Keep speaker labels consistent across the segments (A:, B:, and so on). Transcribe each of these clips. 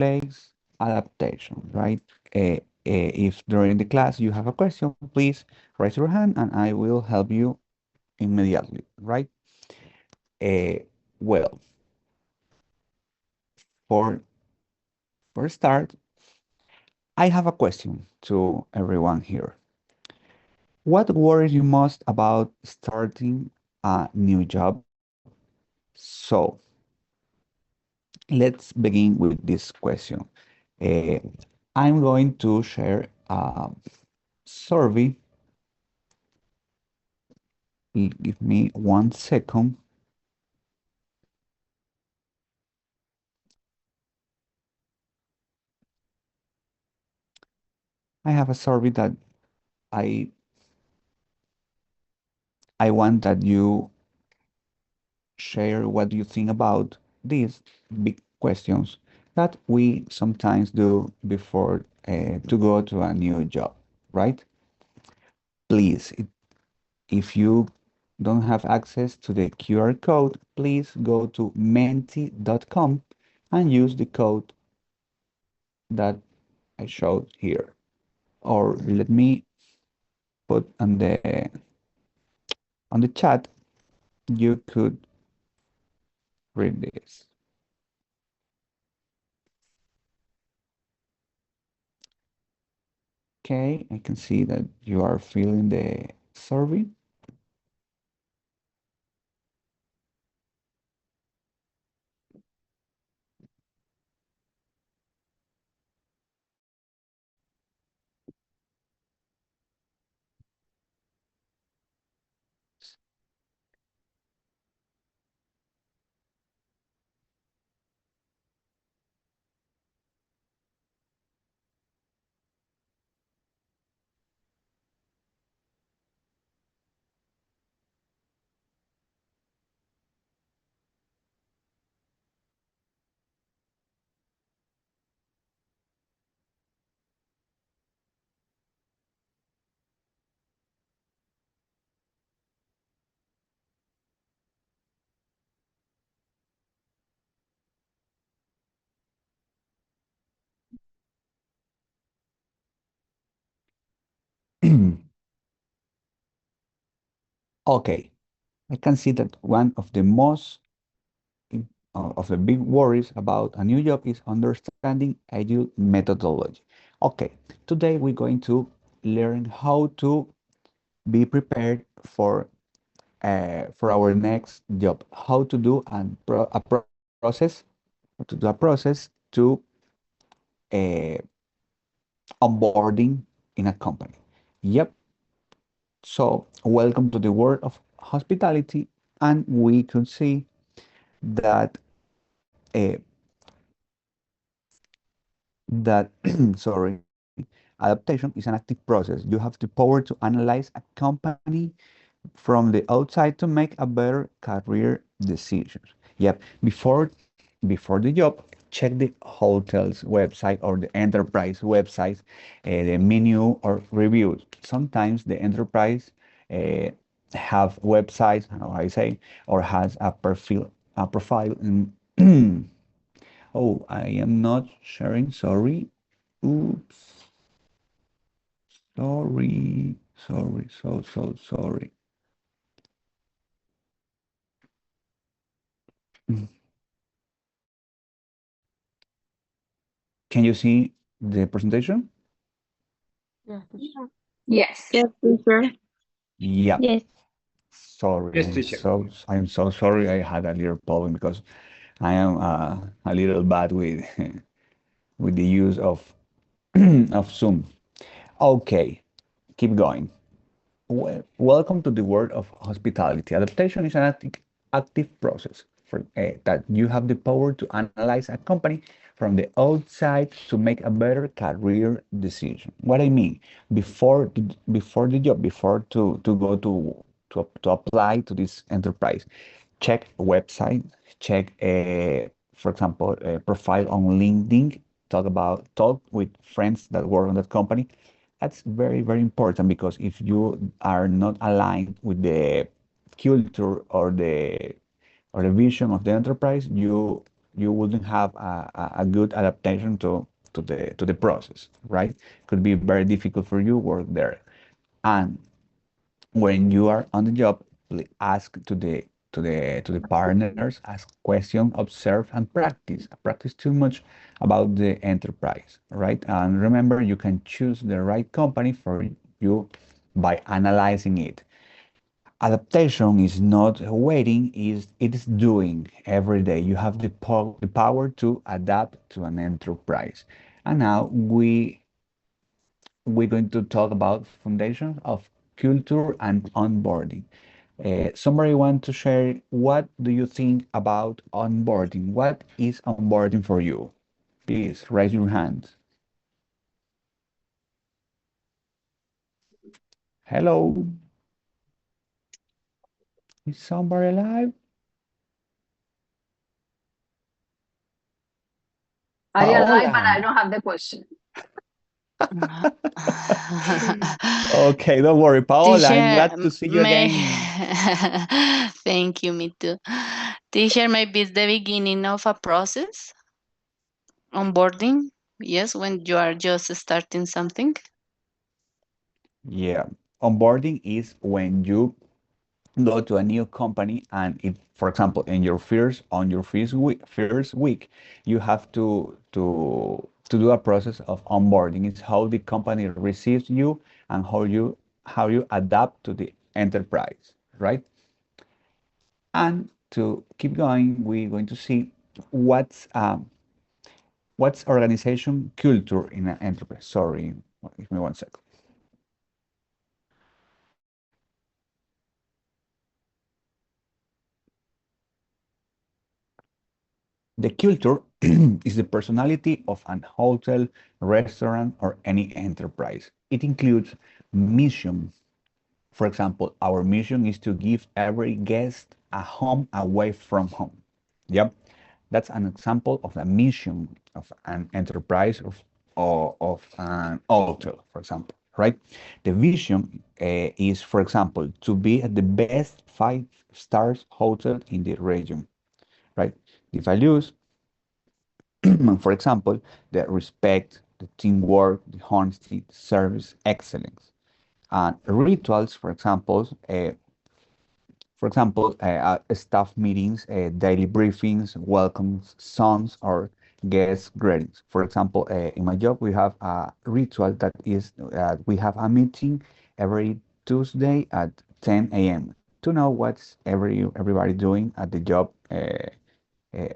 A: workplace adaptation, right? If during the class you have a question, please raise your hand and I will help you immediately, right? Uh, well, for start, I have a question to everyone here. What worries you most about starting a new job? So let's begin with this question. Uh, I'm going to share a survey. Give me 1 second. I have a survey that I I want that you share what you think about these big questions that we sometimes do before to go to a new job, right? Please, if you don't have access to the QR code, please go to menti.com and use the code that I showed here. Or let me put on the chat, you could read this. Okay, I can see that you are filling the survey. Okay, I can see that one of the most of the big worries about a new job is understanding agile methodology. Okay, today we're going to learn how to be prepared for our next job, how to do a process, to do a process to uh, onboarding in a company. Yep. So welcome to the world of hospitality, and we could see that that sorry, adaptation is an active process. You have the power to analyze a company from the outside to make a better career decisions. Yep, before the job, check the hotel's website or the enterprise websites, the menu or reviews. Sometimes the enterprise uh, have websites, how I say, or has a profile. Oh, I am not sharing. Sorry. Oops. Sorry. Sorry. So sorry. Can you see the presentation?
B: Yes, teacher.
C: Yes.
D: Yes, teacher.
A: Yeah.
D: Yes.
A: Sorry.
E: Yes, teacher.
A: I am so sorry. I had a little problem because I am a little bad with with the use of of Zoom. Okay, keep going. Welcome to the world of hospitality. Adaptation is an active process for that you have the power to analyze a company from the outside to make a better career decision. What I mean, before the job, before to go to apply to this enterprise, check website, check for example a profile on LinkedIn, talk with friends that work on that company. That's very, very important because if you are not aligned with the culture or the vision of the enterprise, you wouldn't have a good adaptation to the process, right? Could be very difficult for you work there. And when you are on the job, ask to the partners, ask questions, observe, and practice. Practice too much about the enterprise, right? And remember, you can choose the right company for you by analyzing it. Adaptation is not waiting, is it is doing every day. You have the power to adapt to an enterprise. And now we're going to talk about foundations of culture and onboarding. Somebody want to share what do you think about onboarding? What is onboarding for you? Please raise your hand. Hello, is somebody alive?
B: I alive, but I
A: Paola.
B: don't have the question.
A: Okay, don't worry, Paola. I'm
C: Teacher,
A: glad to see you
C: may
A: again.
C: thank you, me too. Teacher, maybe it's the beginning of a process, onboarding. Yes, when you are just starting something.
A: Yeah, onboarding is when you go to a new company and it, for example, in your first week, you have to do a process of onboarding. It's how the company receives you and how you adapt to the enterprise, right? And to keep going, we're going to see what's organization culture in an enterprise. Sorry, give me 1 second. The culture is the personality of an hotel, restaurant, or any enterprise. It includes mission. For example, our mission is to give every guest a home away from home. Yep, that's an example of a mission of an enterprise of an hotel, for example, right? The vision is, for example, to be at the best five stars hotel in the region, right? The values for example, the respect, the teamwork, the honesty, the service, excellence. And rituals, staff meetings, daily briefings, welcomes, songs, or guest greetings. For example, in my job, we have a ritual that is we have a meeting every Tuesday at 10 a.m. to know what's everybody doing at the job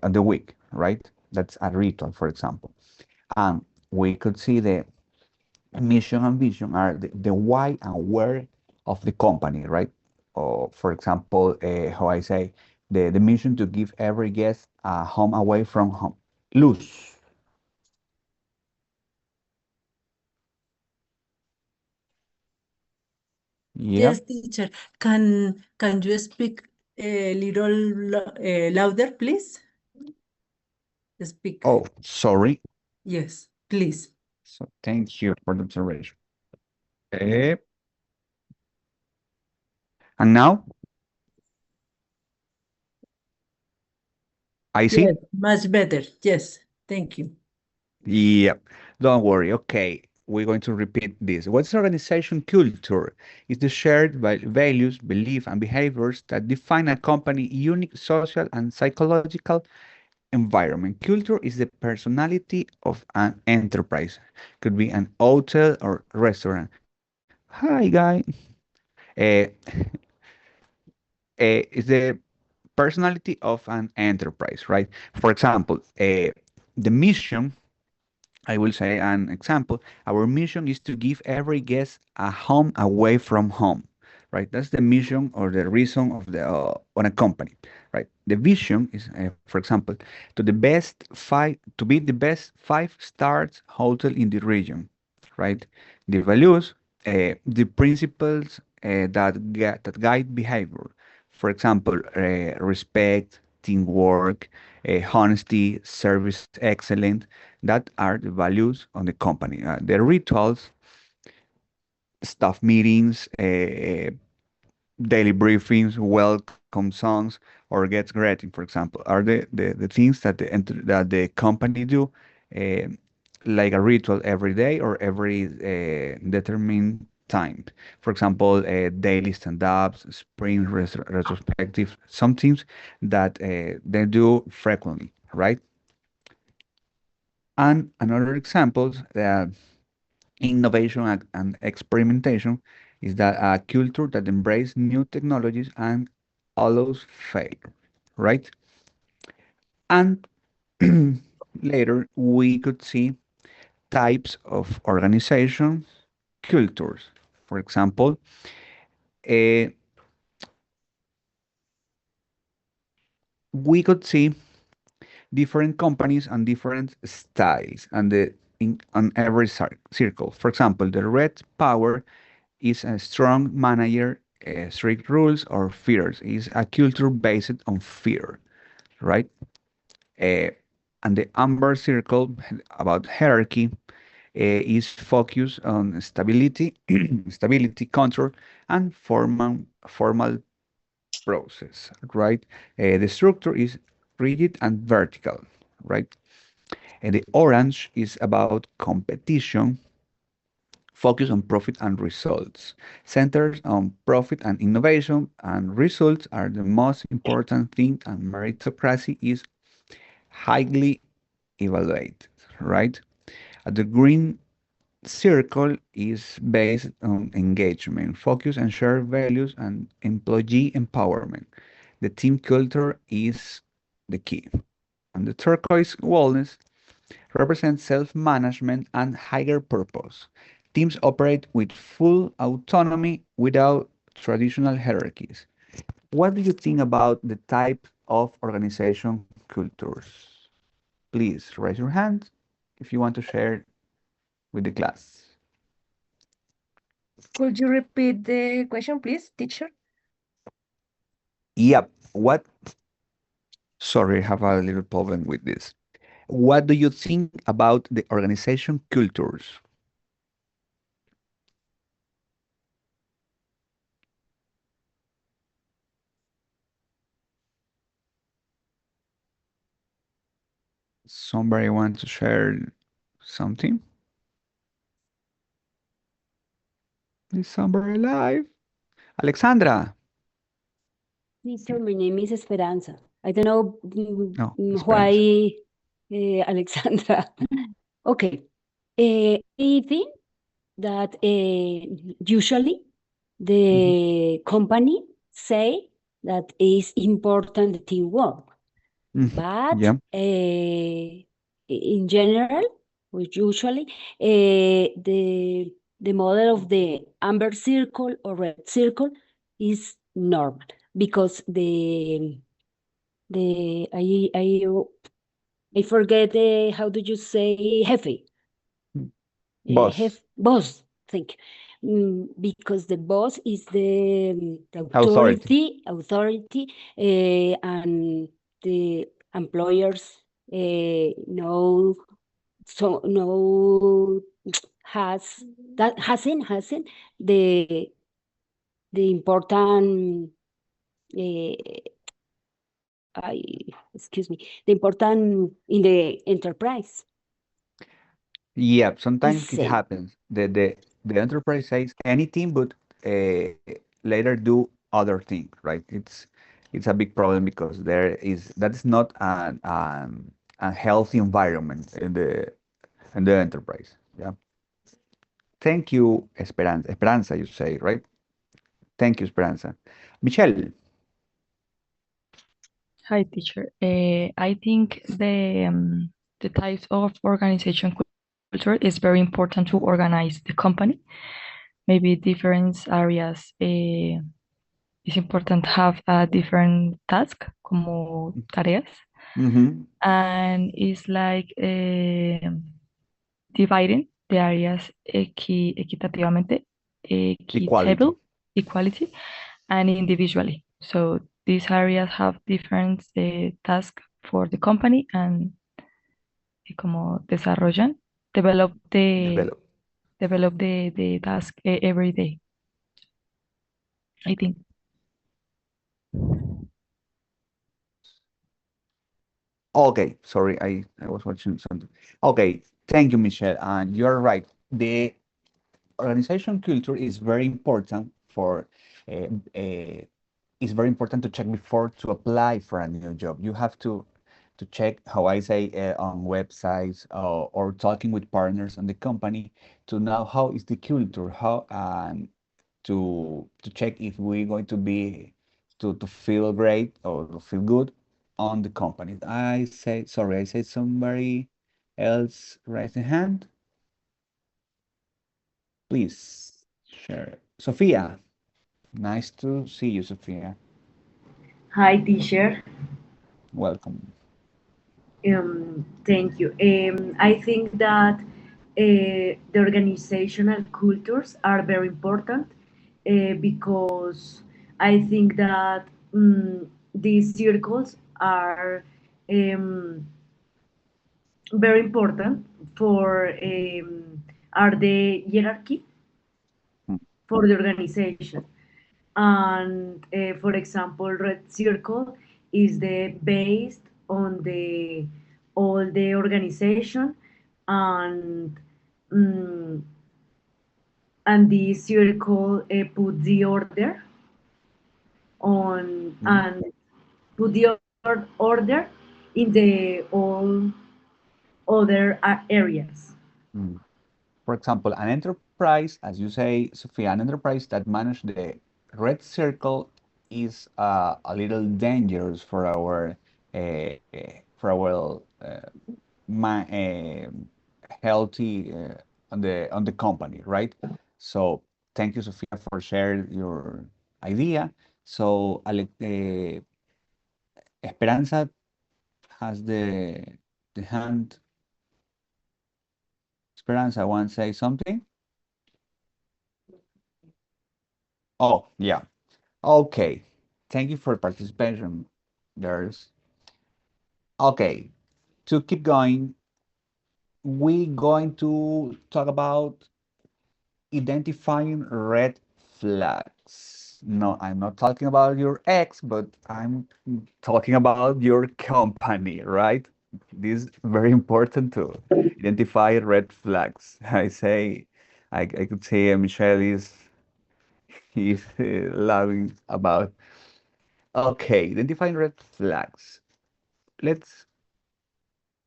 A: on the week, right? That's a ritual, for example. And we could see the mission and vision are the why and where of the company, right? Or, for example, how I say, the mission to give every guest a home away from home. Luz.
D: Yes,
A: Yep.
D: teacher. Can you speak a little louder, please? Speak.
A: Oh, sorry.
D: Yes, please.
A: So thank you for the observation. Eh, and now I see.
D: Yes, much better. Yes, thank you.
A: Yep. Don't worry. Okay. We're going to repeat this. What's organization culture? It's the shared values, beliefs, and behaviors that define a company' unique social and psychological environment. Culture is the personality of an enterprise. Could be an hotel or restaurant. Hi, guy. Uh, is the personality of an enterprise, right? For example, the mission I will say an example. Our mission is to give every guest a home away from home, right? That's the mission or the reason of the on a company, right? The vision is, for example, to be the best five stars hotel in the region, right? The values, the principles that guide behavior. For example, respect, teamwork, honesty, service excellence that are the values on the company. The rituals, staff meetings, daily briefings, welcome songs, or gets rating, for example, are the things that that the company do, like a ritual every day or every determined time. For example, daily stand-ups, spring retrospective, some things that they do frequently, right? And another examples that innovation and experimentation is that a culture that embraces new technologies and allows failure, right? And later we could see types of organizations, cultures. For example, uh, we could see different companies and different styles and on every circle. For example, the red power is a strong manager, strict rules or fears. Is a culture based on fear, right? Uh, and the amber circle about hierarchy is focused on stability, stability, control, and formal process, right? The structure is rigid and vertical, right? And the orange is about competition, focus on profit and results, centers on profit and innovation, and results are the most important thing, and meritocracy is highly evaluated, right? The green circle is based on engagement, focus on shared values and employee empowerment. The team culture is the key. And the turquoise wellness represents self-management and higher purpose. Teams operate with full autonomy without traditional hierarchies. What do you think about the type of organization cultures? Please raise your hand if you want to share with the class.
B: Could you repeat the question, please, teacher?
A: Yep. Sorry, I have a little problem with this. What do you think about the organization cultures? Somebody want to share something? Is somebody alive? Alexandra.
E: Teacher, my name is Esperanza. I don't know
A: No,
E: why Alexandra. Okay. I think that usually the company say that is important teamwork. But
A: Yeah.
E: in general, which usually the model of the amber circle or red circle is normal because I forget how do you say jefe?
A: Boss.
E: Boss, thank you. Because the boss is the
A: Authority.
E: authority, and the employers know hasn't the important the important in the enterprise.
A: Yeah, sometimes it
E: Same.
A: happens. The enterprise says anything, but later do other thing, right? It's a big problem because that is not a healthy environment in the enterprise. Yeah. Thank you, Esperanza. Esperanza, you say, right? Thank you, Esperanza. Michelle.
F: Hi, teacher. I think the types of organization culture is very important to organize the company. Maybe different areas. It's important to have a different task, como tareas, and it's like dividing the areas equitativamente, equality, and individually. So these areas have different tasks for the company and como desarrollan, develop the task every day, I think.
A: Okay, sorry, I was watching something. Okay, thank you, Michelle. And you're right. The organization culture is very important for uh, uh, it's very important to check before to apply for a new job. You have to check how I say on websites or talking with partners on the company to know how is the culture, how to check if we're going to be to feel great or to feel good on the company. I say sorry, I said somebody else raise the hand. Please share. Sophia, nice to see you, Sophia.
G: Hi, teacher.
A: Welcome.
G: Thank you. I think that the organizational cultures are very important because I think that these circles are um, very important for are the hierarchy
A: Mm,
G: for the organization. And for example, red circle is the based on the all the organization, and mm, and the circle put the order on
A: mm,
G: and put the order in the all other areas.
A: mm. For example, an enterprise, as you say, Sophia, an enterprise that manage the red circle is a little dangerous for our healthy on the company, right? So thank you, Sophia, for sharing your idea. So Esperanza has the hand. Esperanza, want to say something? Oh, yeah. Okay. Thank you for participation, girls. Okay. To keep going, we going to talk about identifying red flags. No, I'm not talking about your ex, but I'm talking about your company, right? This is very important to identify red flags. I could say Michelle is laughing about. Okay, identifying red flags. Let's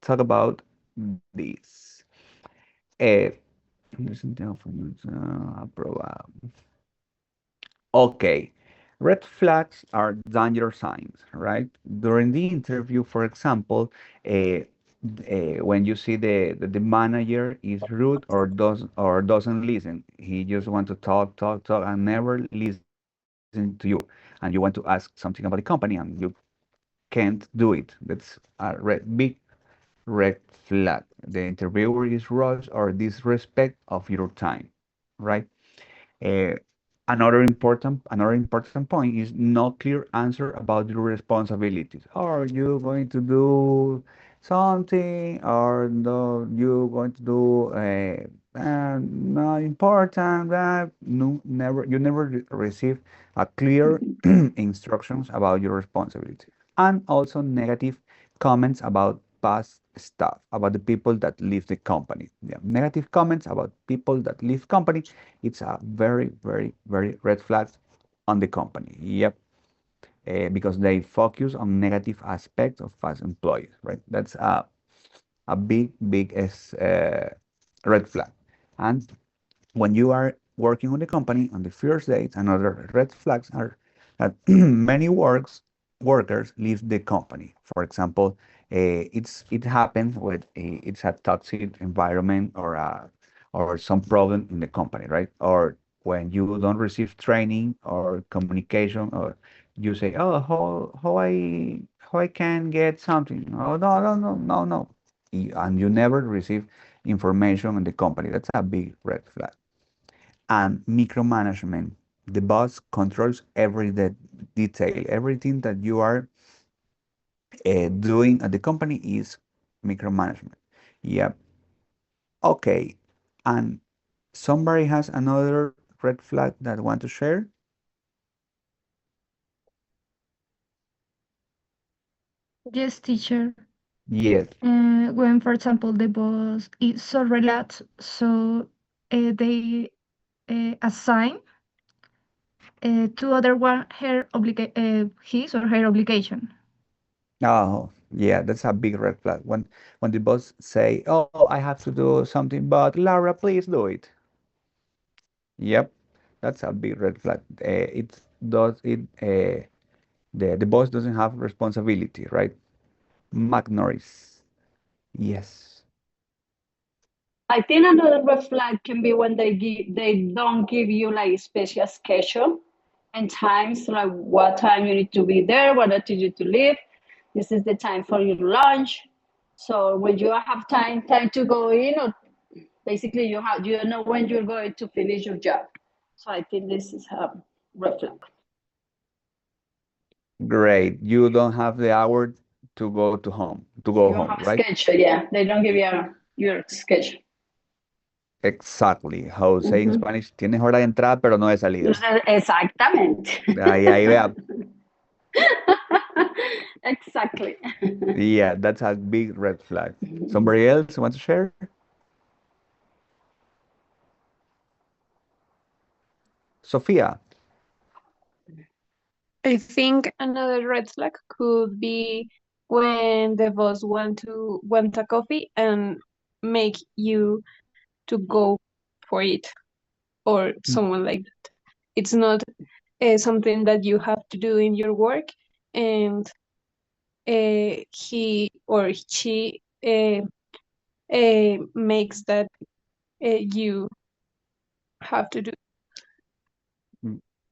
A: talk about this. Eh, aprobado. Okay, red flags are danger signs, right? During the interview, for example, when you see the manager is rude or doesn't listen, he just want to talk, talk, talk, and never listen to you, and you want to ask something about the company, and you can't do it. That's a big red flag. The interviewer is rushed or disrespect of your time, right? Uh, another important point is no clear answer about your responsibilities. Are you going to do something, or no? You going to do not important? No, never. You never receive a clear instructions about your responsibility, and also negative comments about past stuff about the people that leave the company. Yeah, negative comments about people that leave company, it's a very, very, very red flag on the company. Yep. Because they focus on negative aspects of past employees, right? That's a big, big red flag. And when you are working on the company on the first days, another red flags are that many workers leave the company. For example, it happens with it's a toxic environment or some problem in the company, right? Or when you don't receive training or communication, or you say, oh, how I can get something? Oh, no, no, no, no, no. And you never receive information on the company. That's a big red flag. And micromanagement. The boss controls every detail. Everything that you are doing at the company is micromanagement. Yep. Okay. And somebody has another red flag that want to share?
B: Yes, teacher.
A: Yes.
B: When, for example, the boss is so relaxed, so they assign to other one his or her obligation.
A: Oh, yeah, that's a big red flag. When the boss say, "Oh, I have to do something, but Laura, please do it." Yep, that's a big red flag. It does it. The boss doesn't have responsibility, right? Mac Norris. Yes.
E: I think another red flag can be when they don't give you like special schedule and times, like what time you need to be there, what time you need to leave. This is the time for your lunch. So when you have time to go in, or basically you don't know when you're going to finish your job. So I think this is a red flag.
A: Great. You don't have the hour to go
E: You
A: home,
E: have a
A: right?
E: schedule, yeah. They don't give you your schedule.
A: Exactly. How say in
E: Ujú.
A: Spanish, tienes hora de entrada, pero no de salida.
E: Exactamente.
A: Ahí vea.
E: Exactly.
A: Yeah, that's a big red flag. Somebody else want to share? Sophia.
H: I think another red flag could be when the boss want a coffee and make you to go for it or someone like that. It's not something that you have to do in your work, and he or she makes that you have to do.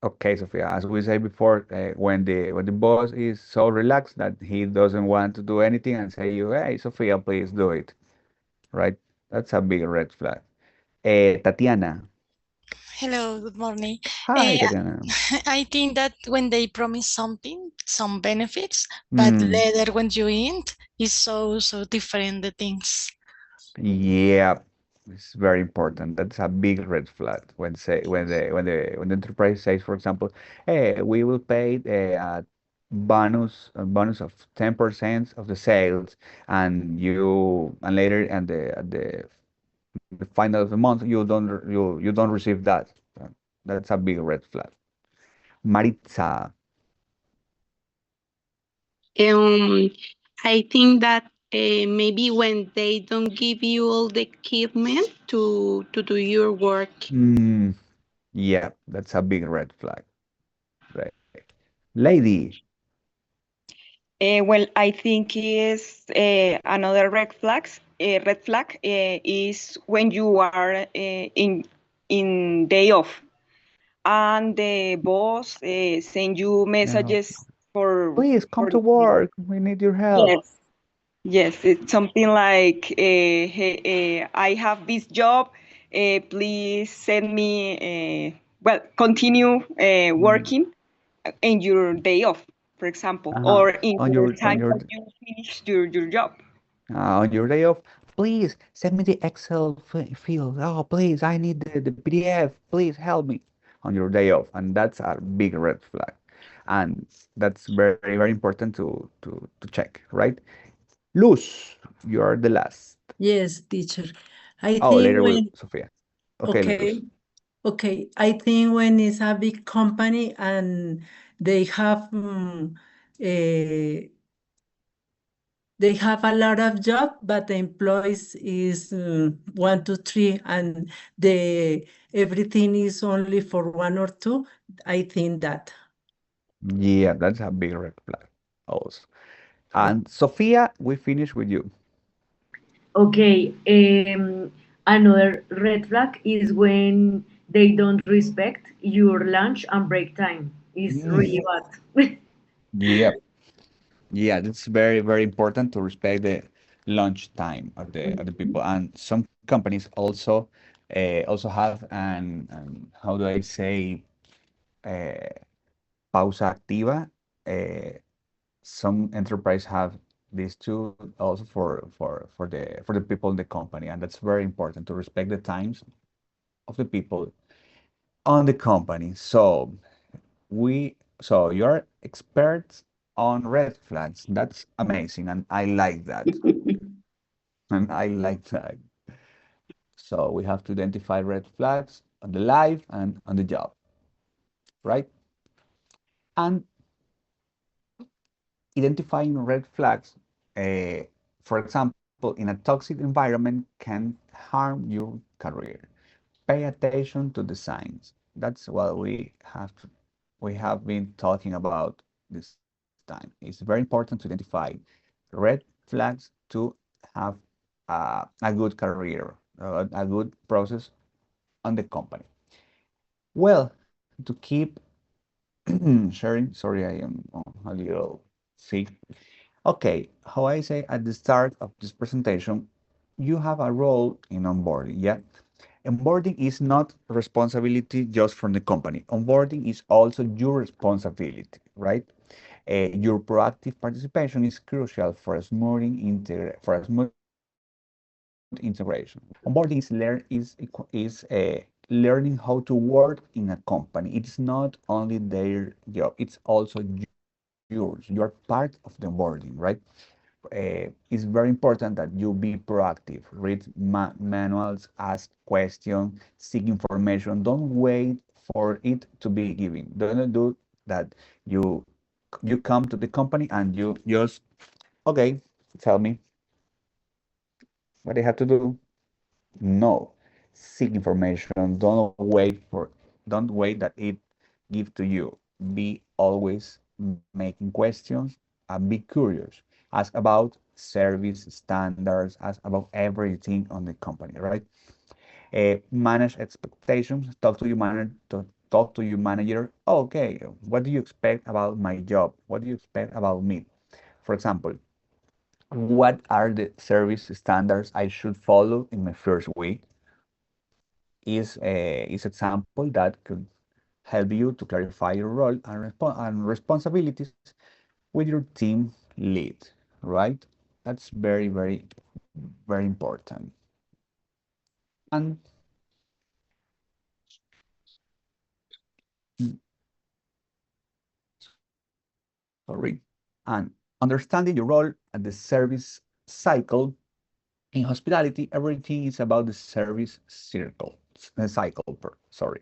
A: Okay, Sophia, as we said before, when the boss is so relaxed that he doesn't want to do anything and say you, hey, Sophia, please do it, right? That's a big red flag. Tatiana.
I: Hello, good morning.
A: Hi, Tatiana.
I: I think that when they promise something, some benefits, but
A: Mm,
I: later when you end, is so different the things.
A: yeah, it's very important. That's a big red flag when the enterprise says, for example, hey, we will pay a bonus of 10% of the sales, and later at the final of the month you don't receive that. That's a big red flag. Maritza.
C: Um, I think that maybe when they don't give you all the equipment to do your work.
A: Mm, yeah, that's a big red flag. Right. Lady.
J: Well, I think is another red flag is when you are in day off and the boss send you
A: Yeah.
J: messages for
A: Please come
J: for
A: to work. We need your help.
J: yes, yes, it's something like hey, I have this job. Please send me. Continue working in your day off, for example,
A: Uh-huh.
J: or in
A: On
J: your
A: your on
J: time
A: your
J: that you finish your job.
A: on your day off, please send me the Excel field. Oh, please, I need the PDF. Please help me on your day off, and that's a big red flag, and that's very very important to check, right? Luz, you are the last.
D: Yes, teacher. I
A: Oh,
D: think
A: later with
D: when,
A: Sophia. Okay, Luz.
D: okay, okay. I think when it's a big company and they have they have a lot of job, but the employees is 1, 2, 3, and the everything is only for 1 or 2. I think that.
A: Yeah, that's a big red flag also. And Sophia, we finish with you.
G: Okay, another red flag is when they don't respect your lunch and break time. It's really bad.
A: Yeah, yeah, that's very, very important to respect the lunch time of the people. And some companies also have how do I say uh, pausa activa. Some enterprise have these two also for the people in the company, and that's very important to respect the times of the people on the company. So you're experts on red flags. That's amazing, and I like that. And I like that. So we have to identify red flags on the life and on the job, right? And identifying red flags, for example, in a toxic environment can harm your career. Pay attention to the signs. That's what we have been talking about this time. It's very important to identify red flags to have a good career, a good process on the company. Well, to keep sharing, sorry, I am a little sick. Okay, how I say at the start of this presentation, you have a role in onboarding, yeah? Onboarding is not responsibility just from the company. Onboarding is also your responsibility, right? Your proactive participation is crucial for a smooth integration. Onboarding is learning how to work in a company. It's not only their job; it's also yours. You are part of the onboarding, right? It's very important that you be proactive. Read manuals, ask questions, seek information. Don't wait for it to be given. Don't do that. You come to the company and you just, okay, tell me what I have to do. No, seek information. Don't wait that it give to you. Be always making questions and be curious. Ask about service standards, ask about everything on the company, right? Manage expectations. Talk to your manager. Okay, what do you expect about my job? What do you expect about me? For example, what are the service standards I should follow in my first week? Is example that could help you to clarify your role and responsibilities with your team lead, right? That's very, very, very important. And sorry, and understanding your role at the service cycle in hospitality, everything is about the service sorry.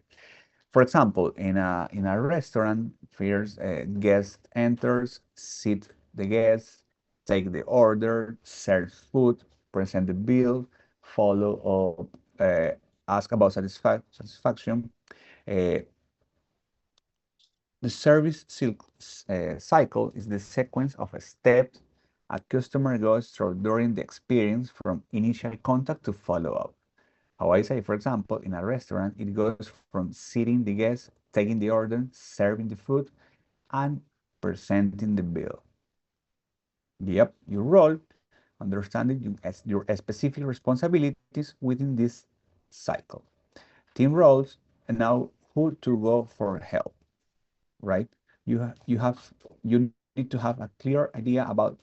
A: For example, in a restaurant, first guest enters, seat the guest, take the order, serve food, present the bill, follow up, ask about satisfaction. Uh, the cycle is the sequence of steps a customer goes through during the experience from initial contact to follow up. How I say, for example, in a restaurant, it goes from seating the guest, taking the order, serving the food, and presenting the bill. Yep, your role, understanding your specific responsibilities within this cycle. Team roles, and now who to go for help, right? You need to have a clear idea about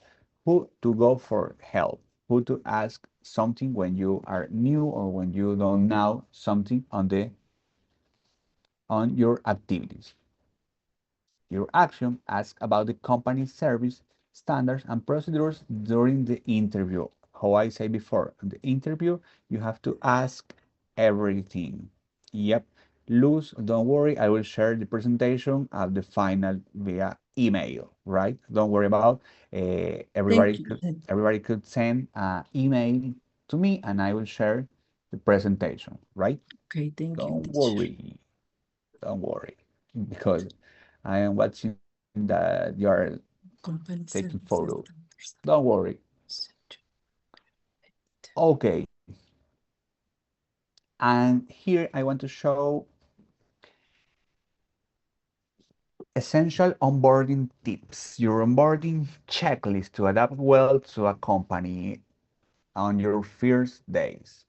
A: who to go for help, who to ask something when you are new or when you don't know something on your activities. Your action asks about the company's service standards and procedures during the interview. How I say before, in the interview, you have to ask everything. Yep. Luz, don't worry, I will share the presentation of the final via email, right? Don't worry about
D: Thank you.
A: everybody could send an email to me and I will share the presentation, right?
D: Okay, thank you,
A: Don't
D: teacher.
A: worry. Don't worry. Because I am watching that you are
D: Company
A: taking
D: services
A: photos.
D: standards.
A: Don't worry. Okay. And here I want to show essential onboarding tips, your onboarding checklist to adapt well to a company on your first days.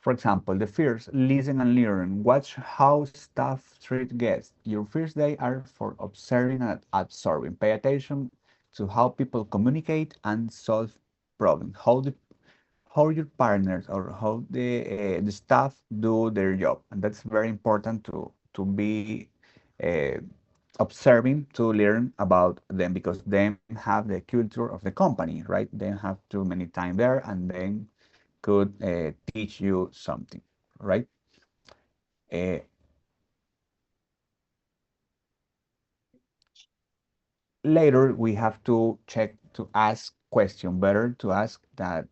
A: For example, the first, listen and learn. Watch how staff treat guests. Your first day are for observing and absorbing. Pay attention to how people communicate and solve problems. How your partners or how the staff do their job, and that's very important to be uh, observing to learn about them because they have the culture of the company, right? They have too many time there and then could teach you something, right? Uh, Later, we have to check to ask question. Better to ask that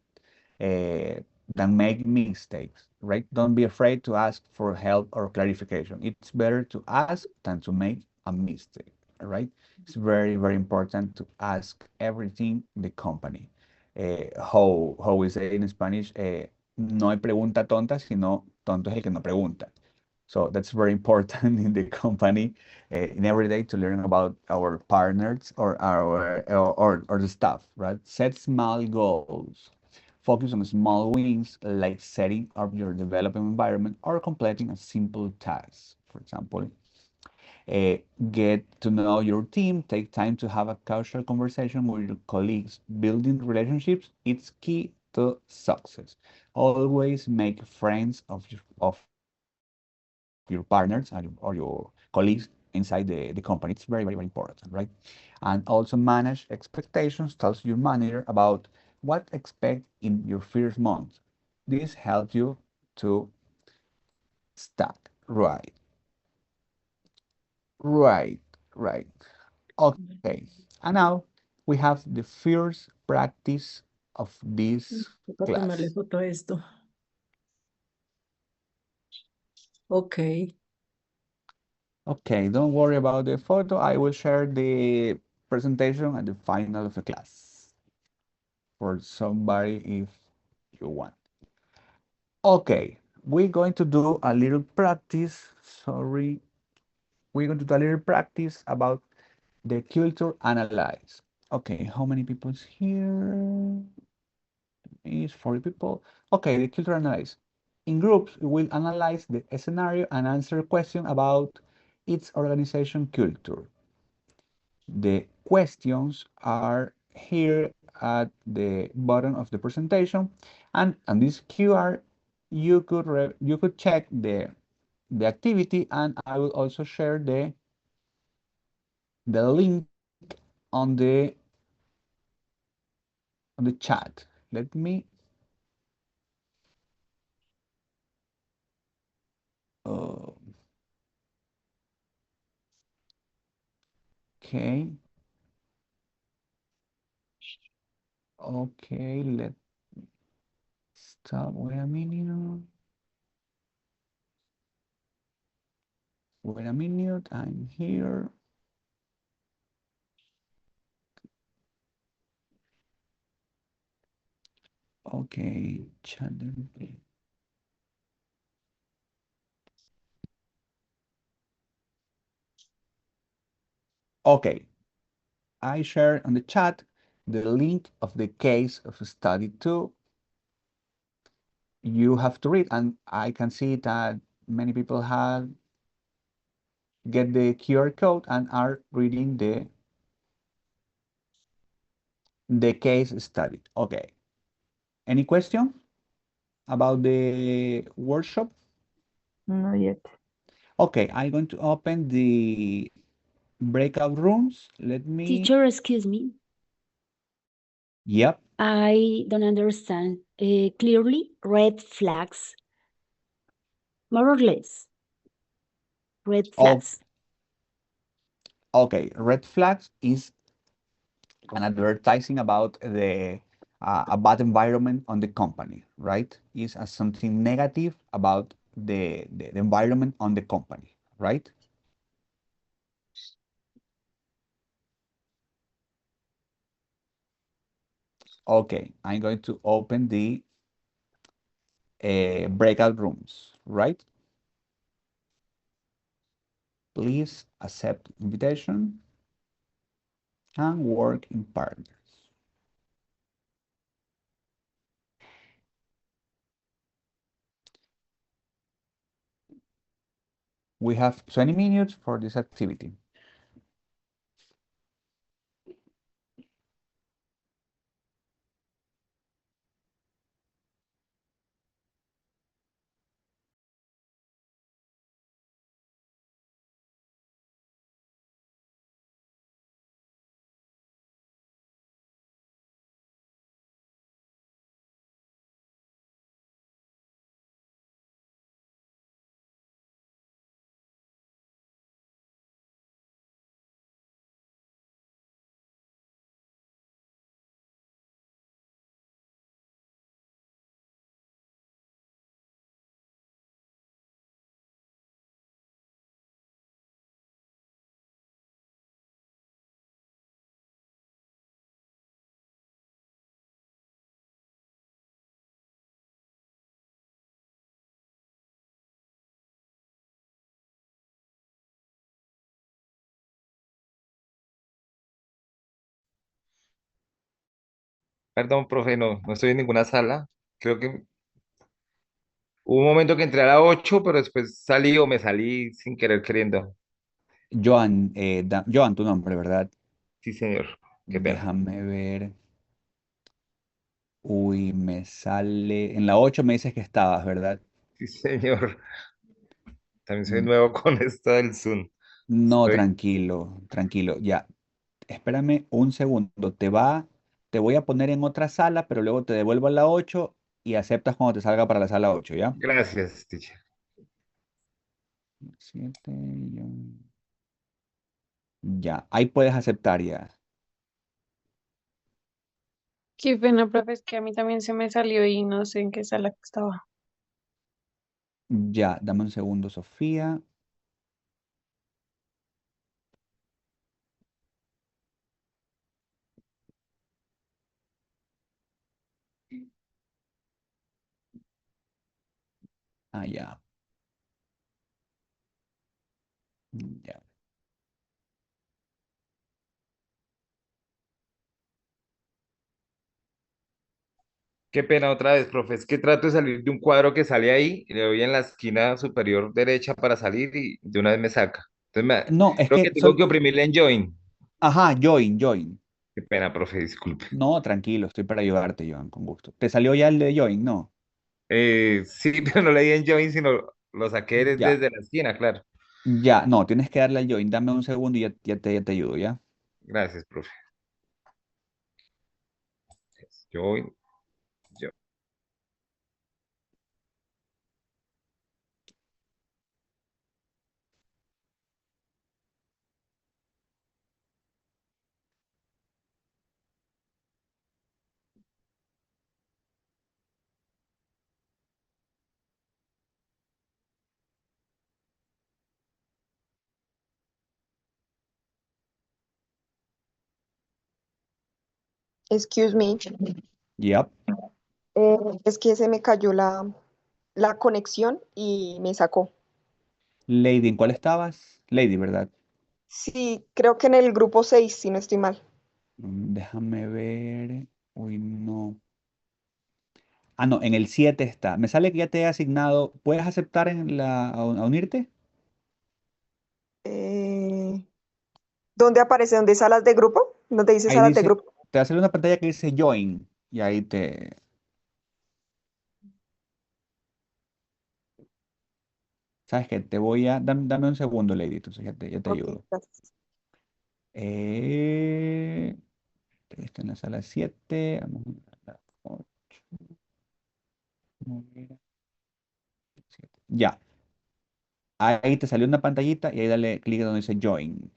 A: than make mistakes, right? Don't be afraid to ask for help or clarification. It's better to ask than to make a mistake, right? It's very, very important to ask everything the company. How we say in Spanish, no hay pregunta tonta, sino tonto es el que no pregunta. So that's very important in the company in every day to learn about our partners or or the staff, right? Set small goals. Focus on small wins like setting up your development environment or completing a simple task. For example, uh, get to know your team, take time to have a casual conversation with your colleagues. Building relationships is key to success. Always make friends of your partners or your colleagues inside the company. It's very, very, very important, right? And also manage expectations, tells your manager about what expect in your first month. This helps you to start right. Right, right. Okay. And now we have the first practice of this
D: Toca tomarle
A: class.
D: foto a esto. Okay.
A: Okay, don't worry about the photo. I will share the presentation at the final of the class for somebody if you want. Okay, we're going to do a little practice. Sorry. We're going to do a little practice about the culture analyze. Okay, how many people is here? Is 40 people. Okay, the culture analyze. In groups, we will analyze the scenario and answer question about its organization culture. The questions are here at the bottom of the presentation, and on this QR, you could check the activity, and I will also share the link on the chat. Let me okay. Okay, let's stop. Wait a minute. Wait a minute. I'm here. Okay, channel. Okay, I shared on the chat the link of the case of study 2. You have to read, and I can see that many people have get the QR code and are reading the case study. Okay. Any question about the workshop?
F: Not yet.
A: Okay, I'm going to open the breakout rooms. Let me.
K: Teacher, excuse me.
A: Yep.
K: I don't understand clearly red flags, more or less. Red
A: Oh,
K: flags.
A: okay. Red flags is an advertising about the a bad environment on the company, right? Is something negative about the environment on the company, right? Okay, I'm going to open the breakout rooms, right? Please accept invitation and work in partners. We have 20 minutes for this activity.
L: Perdón, profe, no estoy en ninguna sala. Creo que hubo un momento que entré a la 8, pero después salí o me salí sin querer queriendo.
A: Joan, Joan, tu nombre, ¿verdad?
L: Sí, señor. Qué pena.
A: Déjame ver. Uy, me sale. En la 8 me dices que estabas, ¿verdad?
L: Sí, señor. También soy
A: Mm,
L: nuevo con esto del Zoom.
A: No,
L: Estoy...
A: tranquilo, tranquilo. Ya, espérame un segundo. Te voy a poner en otra sala, pero luego te devuelvo a la 8 y aceptas cuando te salga para la sala 8, ¿ya?
L: Gracias, teacher.
A: 7, ya, ahí puedes aceptar ya.
H: Qué pena, profe, es que a mí también se me salió y no sé en qué sala estaba.
A: Ya, dame un segundo, Sofía. Ah, ya. Ya.
L: Qué pena otra vez, profe. Es que trato de salir de un cuadro que sale ahí y le doy en la esquina superior derecha para salir y de una vez me saca.
A: No, es
L: Creo que
A: que
L: tengo que oprimirle en join.
A: Ajá, join.
L: Qué pena, profe, disculpe.
A: No, tranquilo, estoy para ayudarte, Joan, con gusto. ¿Te salió ya el de join? No.
L: Sí, pero no le di en join, sino lo saqué
A: Ya,
L: desde la esquina, claro.
A: ya, no, tienes que darle al join. Dame un segundo y ya te ayudo, ¿ya?
L: Gracias, profe. Join, join.
M: Excuse me,
A: Yep.
M: es que se me cayó la conexión y me sacó.
A: Lady, ¿en cuál estabas? Lady, ¿verdad?
M: Sí, creo que en el grupo 6 si no estoy mal.
A: Déjame ver. Uy, no. Ah, no, en el 7 está. Me sale que ya te he asignado. ¿Puedes aceptar a unirte?
M: Eh, ¿Dónde aparece? ¿Dónde salas de grupo? ¿Dónde dice
A: Ahí
M: salas de
A: dice,
M: grupo?
A: te va a salir una pantalla que dice join. Y ahí te. ¿Sabes qué? Te voy a. Dame un segundo, Lady. Entonces ya te
M: Ok,
A: ayudo.
M: gracias.
A: Eh, está en la sala 7. Vamos a la 8. Ya. Ahí te salió una pantallita y ahí dale clic donde dice join.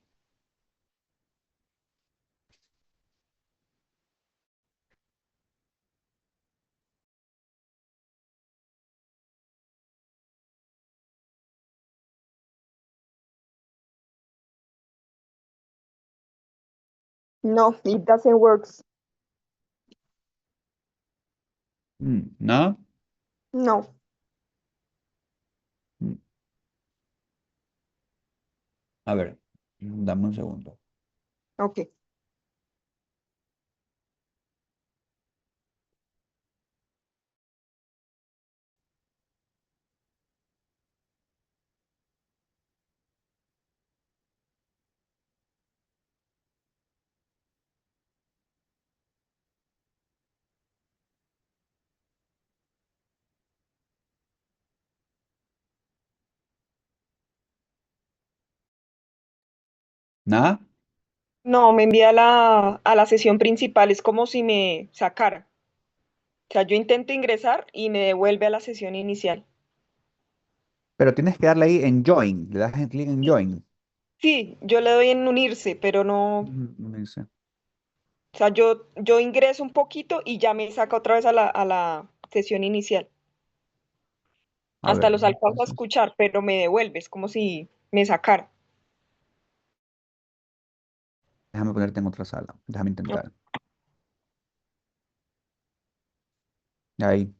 M: No, it doesn't work.
A: ¿No?
M: No,
A: Mm, A ver, dame un segundo.
M: ok.
A: ¿Nada?
M: No, me envía a la sesión principal, es como si me sacara. O sea, yo intento ingresar y me devuelve a la sesión inicial.
A: Pero tienes que darle ahí en join. Le das clic en join.
M: Sí, yo le doy en unirse, pero no, o
A: Me dice.
M: sea, yo ingreso un poquito y ya me saca otra vez a la sesión inicial.
A: A
M: Hasta
A: ver,
M: los alcanzo a
A: entonces,
M: escuchar, pero me devuelve, es como si me sacara.
A: déjame ponerte en otra sala. Déjame intentar. Ahí.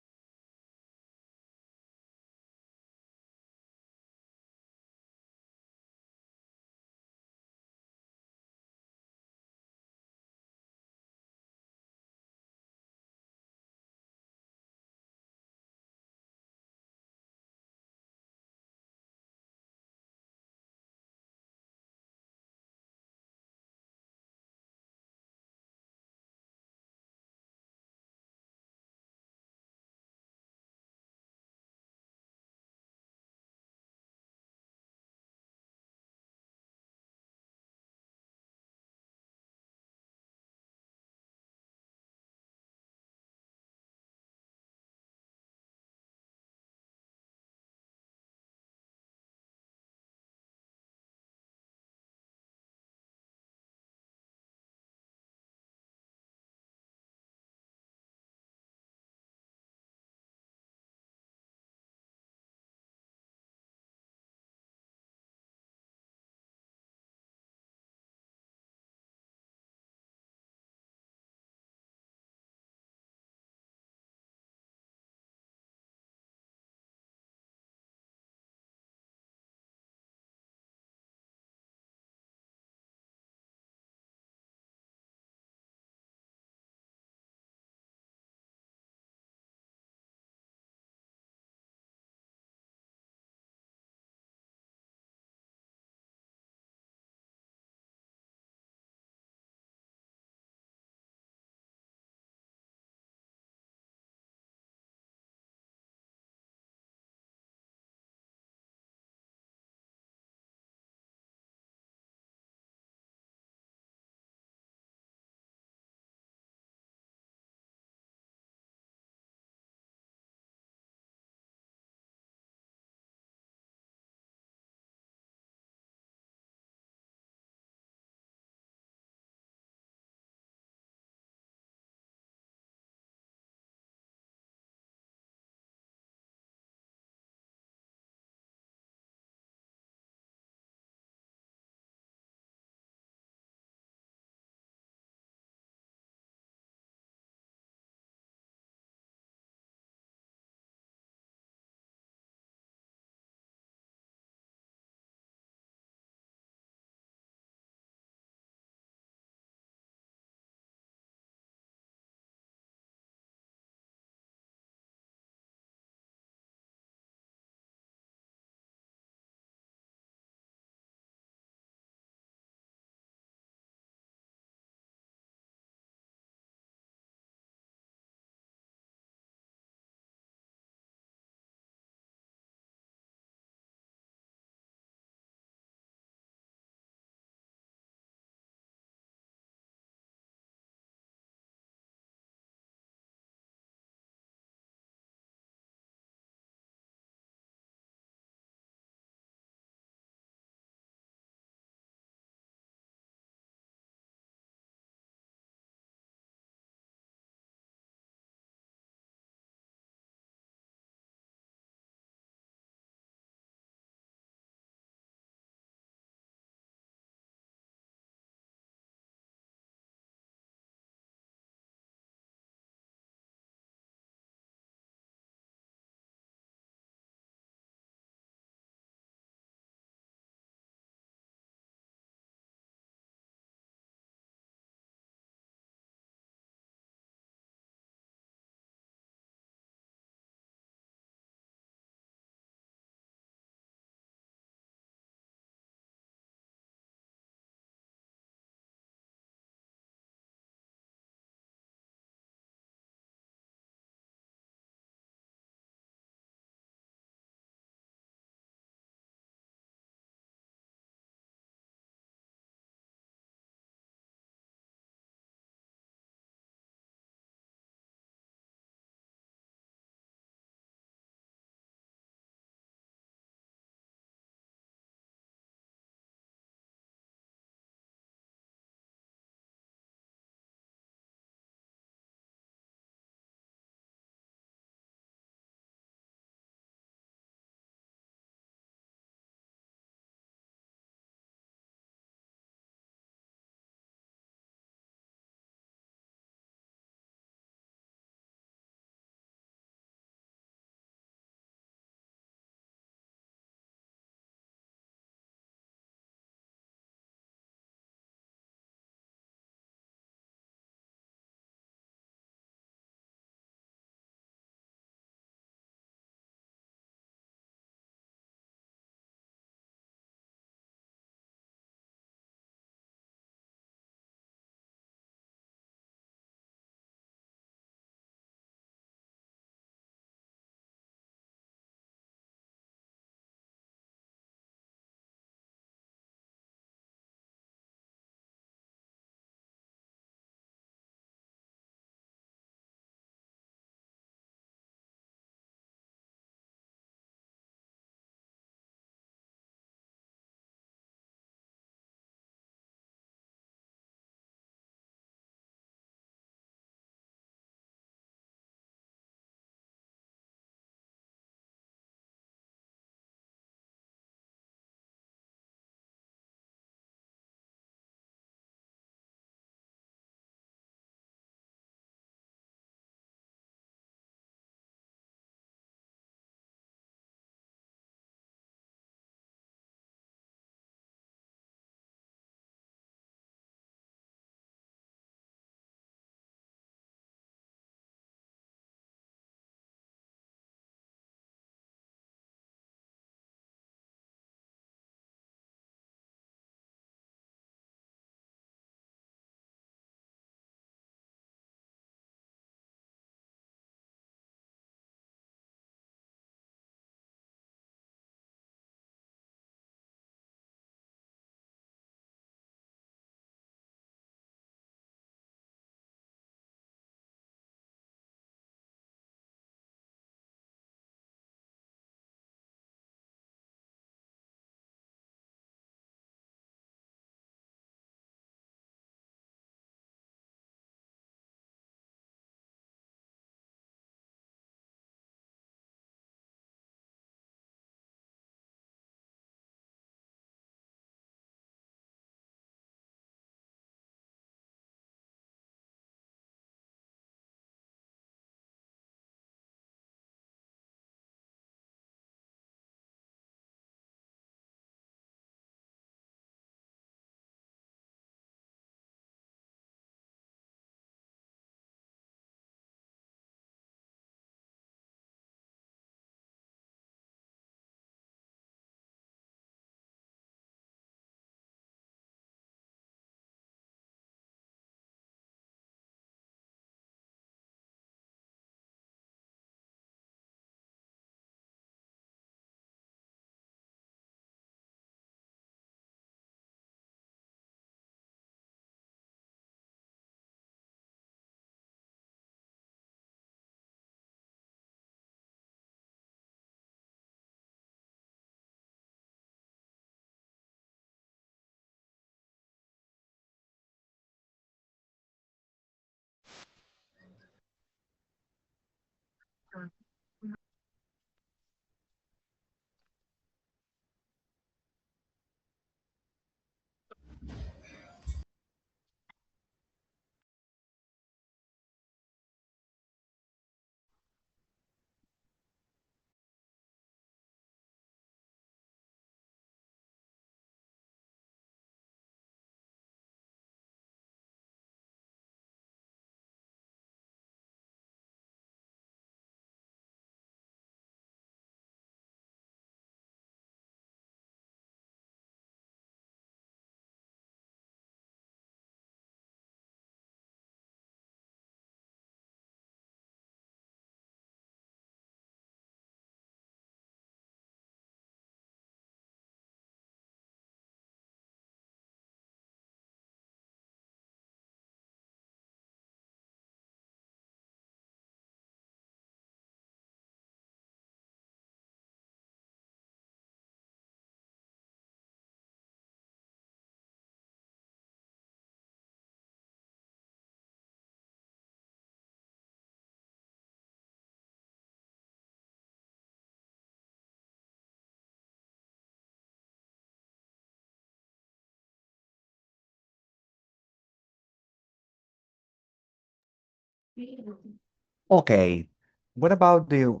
A: Okay. What about the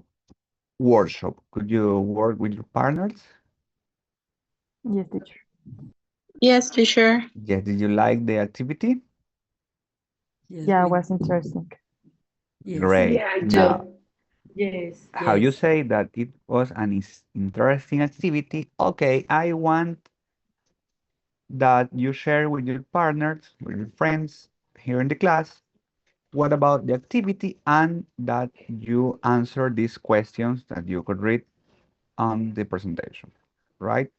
A: workshop? Could you work with your partners?
F: Yes, teacher.
C: Yes, teacher.
A: Yes. Did you like the activity?
D: Yes,
F: Yeah, it
D: we,
F: was interesting.
D: yes,
A: Great.
E: Yeah, I
A: Now,
E: do.
G: Yes.
A: how you
D: yes.
A: say that it was an interesting activity? Okay, I want that you share with your partners, with your friends here in the class. What about the activity and that you answer these questions that you could read on the presentation, right?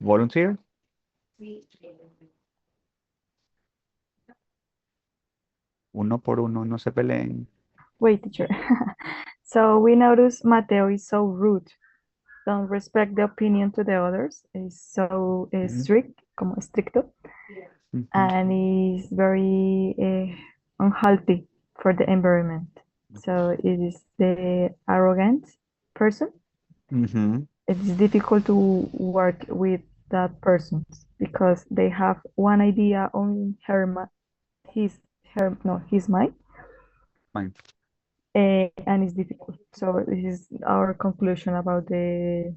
A: Volunteer? Uno por uno, no se peleen.
F: Wait, teacher. So we notice Mateo is so rude. Don't respect the opinion to the others. Is so strict, como estricto, and is very unhealthy for the environment. So it is the arrogant person.
A: Mm-hmm.
F: It's difficult to work with that person because they have one idea on his mind,
A: Fine.
F: and it's difficult. So this is our conclusion about the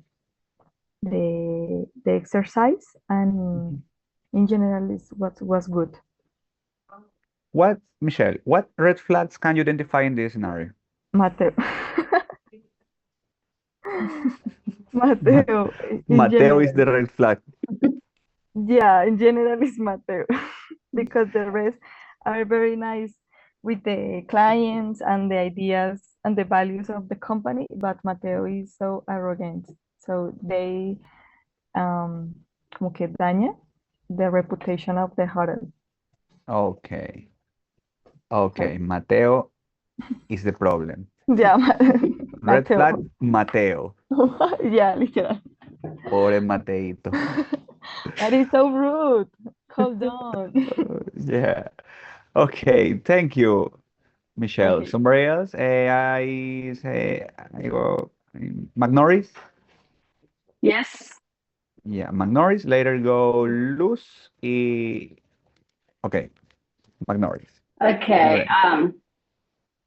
F: exercise, and in general is what was good.
A: What, Michelle, what red flags can you identify in this scenario?
F: Mateo. Mateo, in
A: Mateo is
F: general.
A: the red flag.
F: Yeah, in general is Mateo because the rest are very nice with the clients and the ideas and the values of the company, but Mateo is so arrogant. So they como que daña the reputation of the hotel.
A: Okay. Okay, Mateo is the problem.
F: Yeah,
A: Red
F: Mateo.
A: flag, Mateo.
F: Yeah, literal.
A: Pobre Mateito.
F: That is so rude. Calm down.
A: Yeah. Okay, thank you, Michelle.
F: Okay.
A: Somebody else? I say, I go, McNorris?
E: Yes.
A: Yeah, McNorris. Later go Luz. Okay, McNorris.
E: Okay.
A: Alright.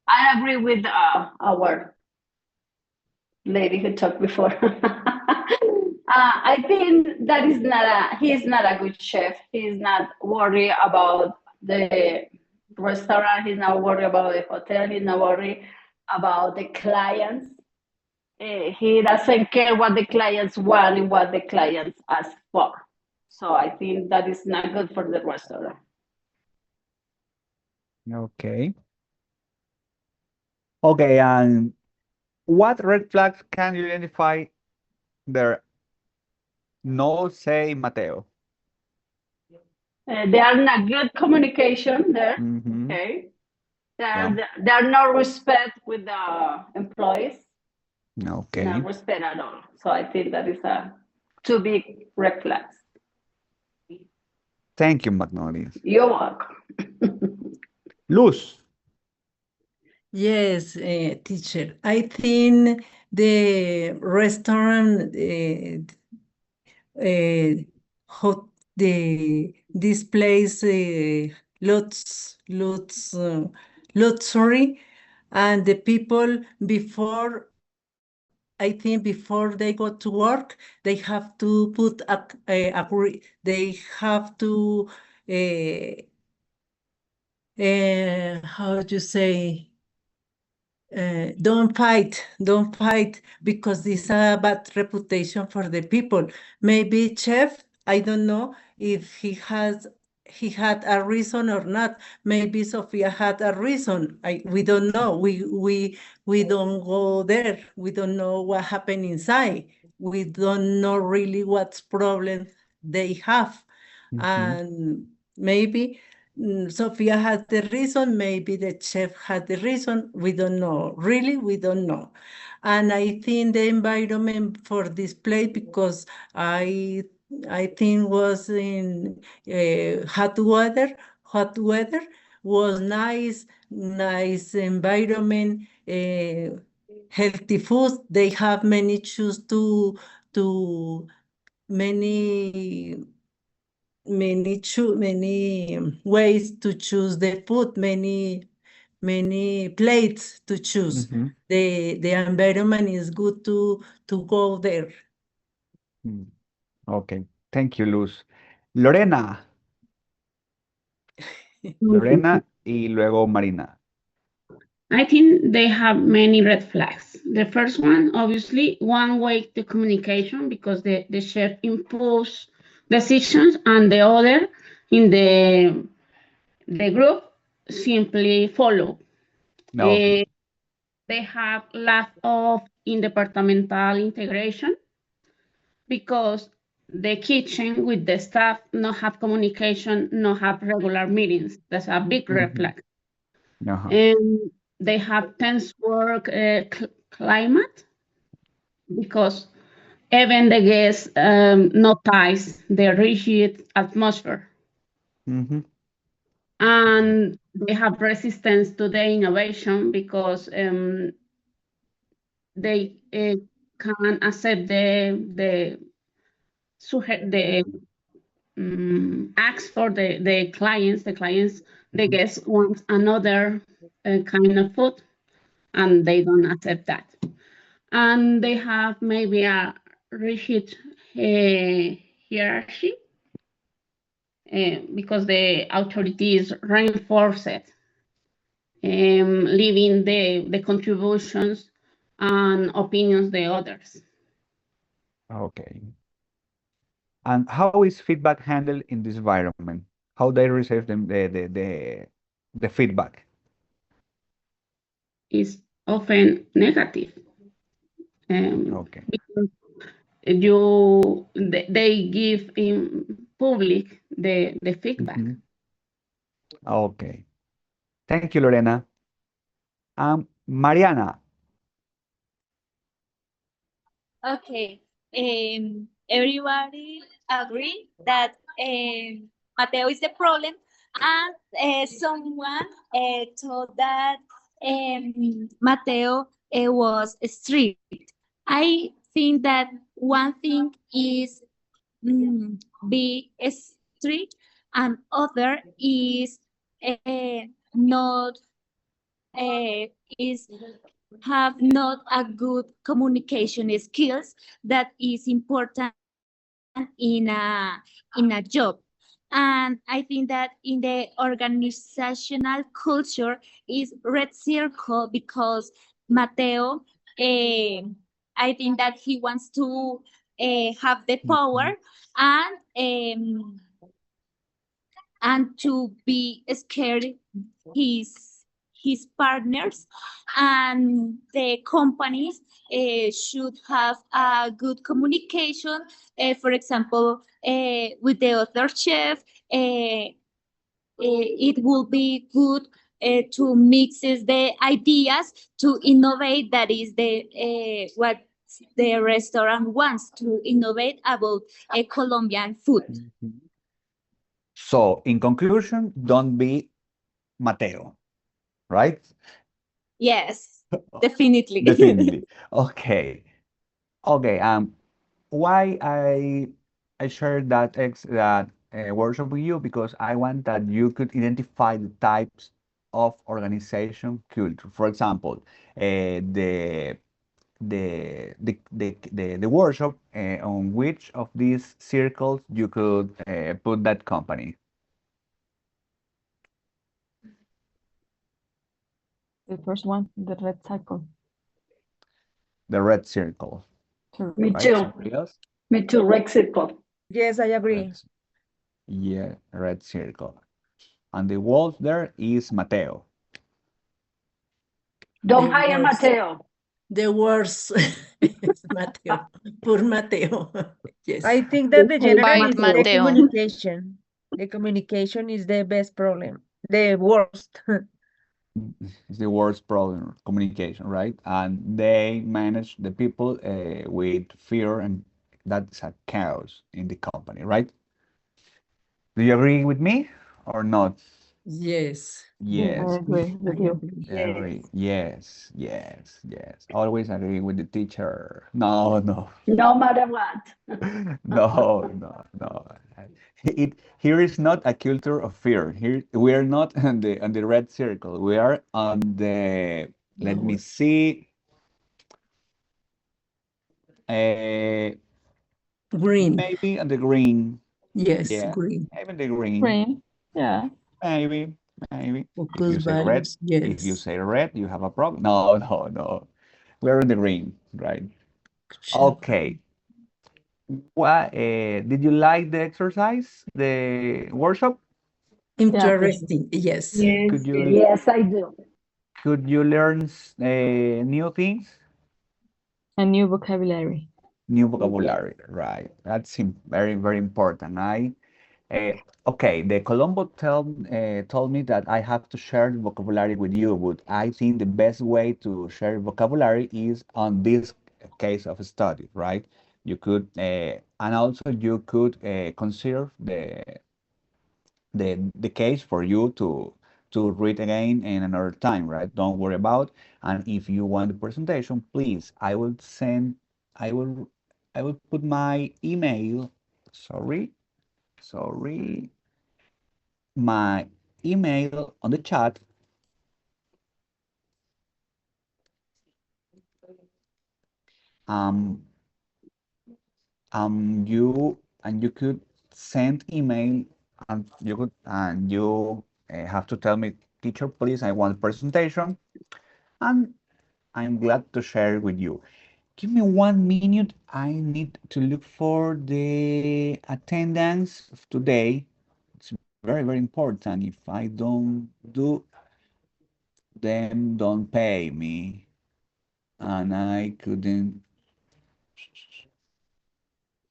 E: I agree with our lady who talked before. I think that is not he's not a good chef. He's not worried about the restaurant. He's not worried about the hotel. He's not worried about the clients. He doesn't care what the clients want and what the clients ask for. So I think that is not good for the restaurant.
A: Okay. Okay, and what red flags can you identify there? No say Mateo.
E: They are not good communication there.
A: Mm-hmm.
E: Okay.
A: Yeah.
E: There are no respect with the employees.
A: Okay.
E: No respect at all. So I think that is a two big red flags.
A: Thank you, McNorris.
E: You're welcome.
A: Luz.
D: Yes, teacher. I think the restaurant hot this place luxury, and the people before, I think before they go to work, they have to put agree. They have to how do you say? Don't fight, because this is a bad reputation for the people. Maybe chef, I don't know if he had a reason or not. Maybe Sophia had a reason. We don't know. We don't go there. We don't know what happened inside. We don't know really what problem they have. And maybe Sophia had the reason, maybe the chef had the reason. We don't know. Really, we don't know. And I think the environment for this place, because I think was in hot weather, was nice environment, healthy food. They have many choose to many ways to choose the food, many many plates to choose.
A: Mhm.
D: The environment is good to go there.
A: Mm. Okay, thank you, Luz. Lorena, Lorena y luego Marina.
N: I think they have many red flags. The first one, obviously, one-way the communication because the chef impose decisions and the other in the group simply follow.
A: Okay.
N: They have lack of interdepartmental integration because the kitchen with the staff not have communication, not have regular meetings. That's a big red
A: Mhm.
N: flag.
A: Uh-huh.
N: And they have tense work climate because even the guests notice the rigid atmosphere.
A: Mhm.
N: And they have resistance to the innovation because they can accept the ask for the clients. The guests want another kind of food, and they don't accept that. And they have maybe a rigid hierarchy because the authorities reinforce it, leaving the contributions and opinions the others.
A: Okay. And how is feedback handled in this environment? How they receive the feedback?
N: Is often negative.
A: Okay.
N: Because they give in public the feedback.
A: Mhm. Okay. Thank you, Lorena. Mariana.
O: Okay. Everybody agree that Mateo is the problem, and someone thought that Mateo was strict. I think that one thing is be strict, and other is not is have not a good communication skills that is important in a job. And I think that in the organizational culture is red circle because Mateo, I think that he wants to have the power and to be scared his partners, and the companies should have a good communication, for example, with the other chef. It will be good to mixes the ideas to innovate. That is the what the restaurant wants to innovate about Colombian food.
A: Mhm. So, in conclusion, don't be Mateo, right?
O: Yes, definitely.
A: Definitely. Okay. Okay. Why I shared that workshop with you because I want that you could identify the types of organization culture. For example, the workshop on which of these circles you could put that company.
F: The first one, the red cycle.
A: The red circle,
E: Me
A: right?
E: too.
A: Somebody else?
E: Me too, red circle.
P: Yes, I agree.
A: Red, yeah, red circle. And the wolf there is Mateo.
E: Don't
D: The
E: hire
D: worst.
E: Mateo.
D: The worst is Mateo. Poor Mateo. Yes.
P: I think that the general
C: Bite
P: is the
C: Mateo.
P: communication. The communication is the best problem. The worst.
A: It's the worst problem, communication, right? And they manage the people with fear, and that's a chaos in the company, right? Do you agree with me or not?
D: Yes.
F: Yeah, I
A: Yes,
F: agree with you.
A: very, yes, yes, yes. Always agree with the teacher. No, no,
E: No matter what.
A: no, no, no. Here is not a culture of fear. Here we are not on the red circle. We are on the, let me see,
D: Green.
A: maybe on the green.
D: Yes,
A: Yeah,
D: green.
A: maybe the green.
F: Green. Yeah.
A: Maybe, maybe. If
D: Focus
A: you say red,
D: values.
A: if you
D: Yes.
A: say red, you have a problem. No, no, no. We're in the green, right? Okay. What did you like the exercise, the workshop?
D: Interesting. Yes.
A: Could you
E: Yes, I do.
A: could you learn new things?
F: A new vocabulary.
A: New vocabulary, right? That's very, very important. Okay, the Colombo told me that I have to share the vocabulary with you, but I think the best way to share vocabulary is on this case of study, right? You could, and also you could consider the case for you to read again in another time, right? Don't worry about. And if you want the presentation, please, I will, I will put my email. Sorry, my email on the chat. Um, you could send email, and you have to tell me, teacher, please, I want presentation, and I'm glad to share with you. Give me 1 minute. I need to look for the attendance of today. It's very, very important. If I don't do them, don't pay me, and I couldn't.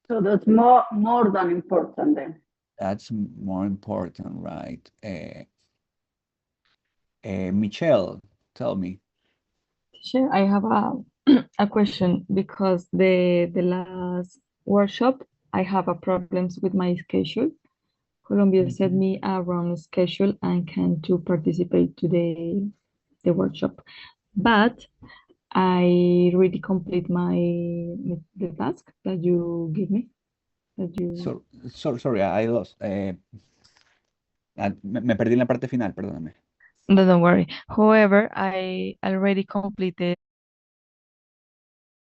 E: So that's more than important then.
A: That's more important, right? Michelle, tell me.
F: Sure, I have a question because the last workshop I have a problems with my schedule. Colombia sent me a wrong schedule and can to participate to the workshop. But I really complete the task that you give me.
A: Sorry, I lost. Me perdí en la parte final, perdóname.
F: No, don't worry. However, I already completed